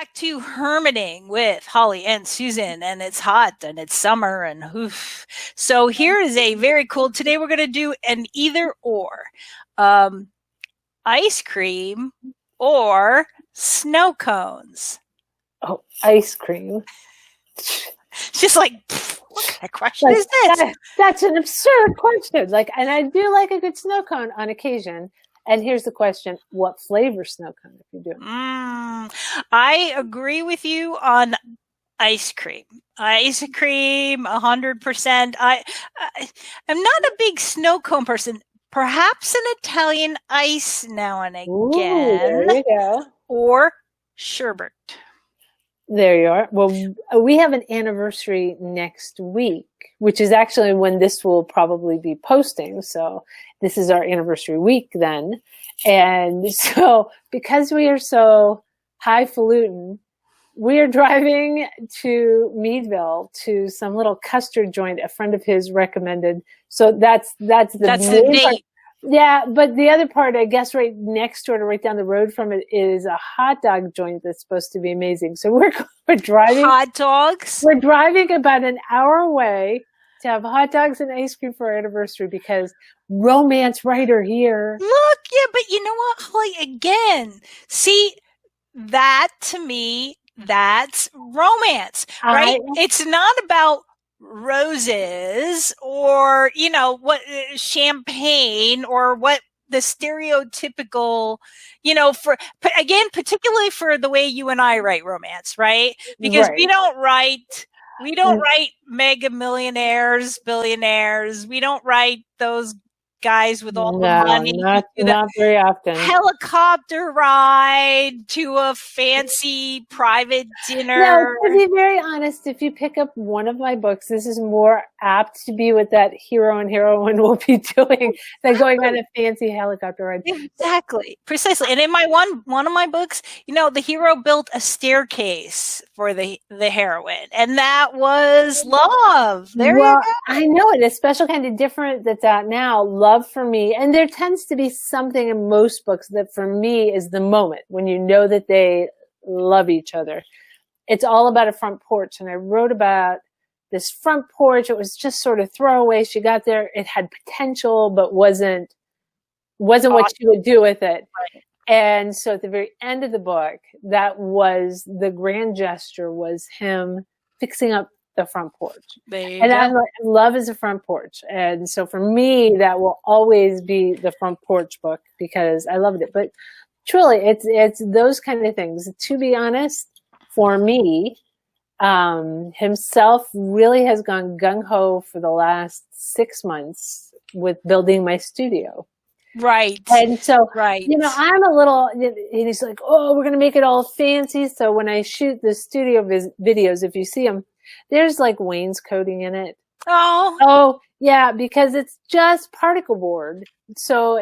back to hermiting with Holly and Susan, and it's hot and it's summer and oof. So here is a very cool. Today we're going to do an either or, ice cream or snow cones. Oh, ice cream. It's just like, what kind of question is this? That's an absurd question. And I do like a good snow cone on occasion. And here's the question: what flavor snow cone if you do? I agree with you on ice cream. Ice cream, 100%. I'm not a big snow cone person. Perhaps an Italian ice now and again. Ooh, there you go. Or sherbet. There you are. Well, we have an anniversary next week, which is actually when this will probably be posting. So this is our anniversary week then. And so because we are so highfalutin, we are driving to Meadville to some little custard joint a friend of his recommended. So that's the date. Yeah, but the other part, I guess, right next door, right down the road from it, is a hot dog joint that's supposed to be amazing. So we're driving hot dogs. We're driving about an hour away to have hot dogs and ice cream for our anniversary because romance writer here. Look, yeah, but you know what, Holly? Again, see, that to me, that's romance, right? It's not about roses or what champagne or what the stereotypical for again, particularly for the way you and I write romance, right? Because we don't write mega millionaires, billionaires. We don't write those guys with all the money. Not very often. Helicopter ride to a fancy private dinner. No, to be very honest, if you pick up one of my books, this is more apt to be what that hero and heroine will be doing than going on a fancy helicopter ride. Exactly. Precisely. And in my one of my books, the hero built a staircase for the heroine, and that was love. You go. I know it. A special kind of different that's out now. Love for me, and there tends to be something in most books that for me is the moment when you know that they love each other. It's all about a front porch, and I wrote about this front porch. It was just sort of throwaway. She got there. It had potential, but wasn't what she would do with it. Right. And so at the very end of the book, that was the grand gesture, was him fixing up the front porch. And I'm like, love is a front porch. And so for me, that will always be the front porch book because I loved it. But truly, it's those kind of things. To be honest, for me, himself really has gone gung-ho for the last 6 months with building my studio. Right. And so, right. I'm a little, and he's like, oh, we're going to make it all fancy. So when I shoot the studio videos, if you see them, there's like wainscoting in it. Oh, yeah, because it's just particle board. So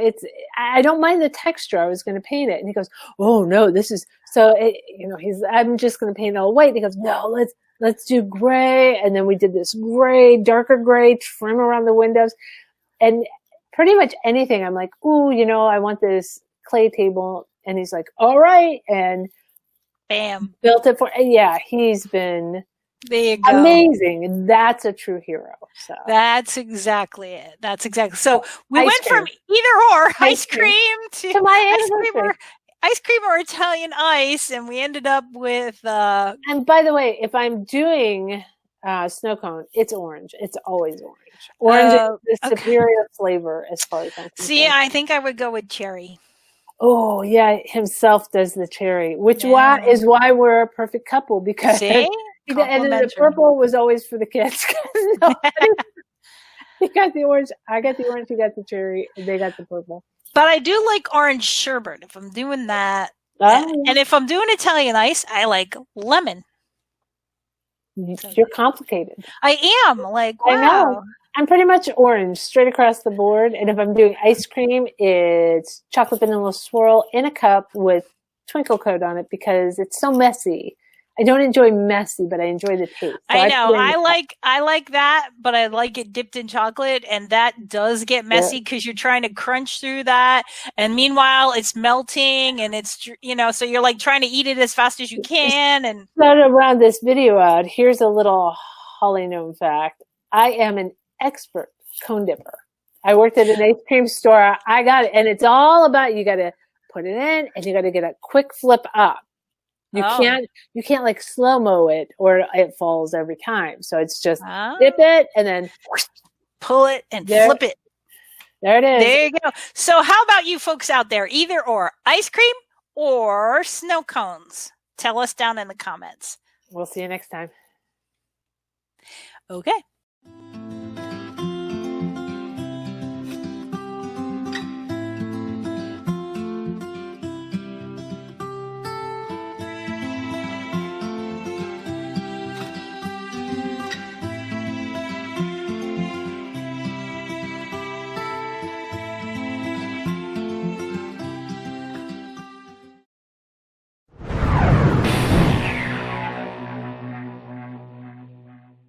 I don't mind the texture. I was going to paint it. And he goes, oh no, I'm just going to paint it all white. And he goes, no, let's do gray. And then we did this darker gray trim around the windows. And pretty much anything, I'm like, ooh, I want this clay table. And he's like, all right. And bam, built it for, yeah, he's been amazing. That's a true hero. So that's exactly it. So we went from either or ice cream to my ice cream or Italian ice. And we ended up with, and by the way, if I'm doing snow cone, it's orange. It's always orange. Orange is the superior flavor as far as I'm concerned. See, I think I would go with cherry. Oh, yeah, himself does the cherry, which is why we're a perfect couple because and the purple was always for the kids. He got the orange, I got the orange, he got the cherry, and they got the purple. But I do like orange sherbet if I'm doing that. And if I'm doing Italian ice, I like lemon. You're complicated. I am. Like, wow. I know. I'm pretty much orange, straight across the board. And if I'm doing ice cream, it's chocolate vanilla swirl in a cup with twinkle coat on it because it's so messy. I don't enjoy messy, but I enjoy the taste. So I know. I like that, but I like it dipped in chocolate, and that does get messy because you're trying to crunch through that, and meanwhile it's melting, and it's so you're like trying to eat it as fast as you can. And so to round this video out, here's a little Holly known fact: I am an expert cone dipper. I worked at an ice cream store. I got it, and it's all about you got to put it in, and you got to get a quick flip up. You can't like slow-mo it or it falls every time. So it's just dip it and then pull it and flip it. There it is. There you go. So how about you folks out there? Either or, ice cream or snow cones? Tell us down in the comments. We'll see you next time. Okay.